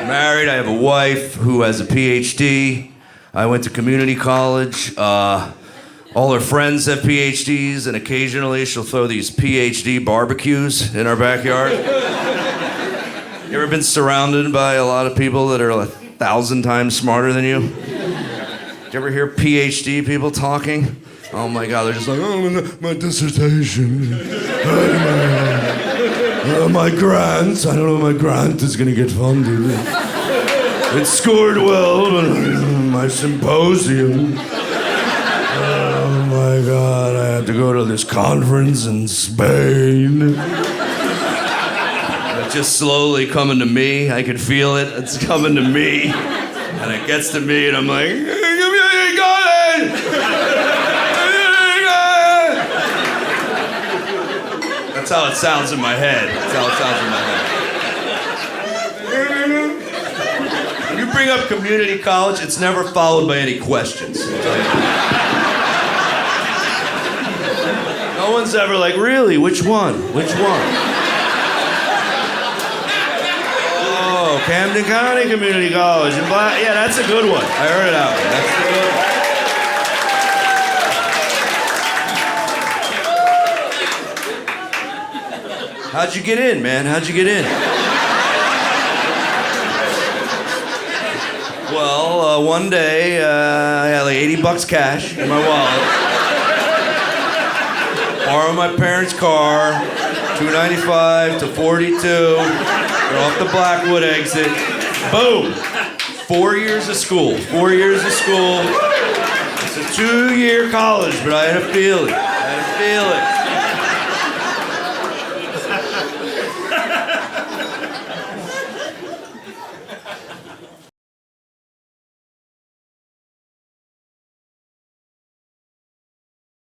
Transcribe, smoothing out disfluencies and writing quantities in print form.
Married, I have a wife who has a PhD. I went to community college. All her friends have PhDs, and occasionally she'll throw these PhD barbecues in our backyard. You ever been surrounded by a lot of people that are 1,000 times smarter than you? Did you ever hear PhD people talking? Oh my God, they're just like, oh, my dissertation. My grant. I don't know if my grant is gonna get funded. It scored well, but my symposium. Oh my God, I have to go to this conference in Spain. It's just slowly coming to me. I can feel it. It's coming to me. And it gets to me, and I'm like, give me a gun! That's how it sounds in my head. When you bring up community college, it's never followed by any questions. No one's ever like, really, which one? Oh, Camden County Community College. Yeah, that's a good one. I heard it out. That's the good one. How'd you get in, man? How'd you get in? Well, one day, I had like $80 cash in my wallet. Borrowed my parents' car, $2.95 to $42. Got off the Blackwood exit. Boom! 4 years of school. It's a 2-year college, but I had a feeling.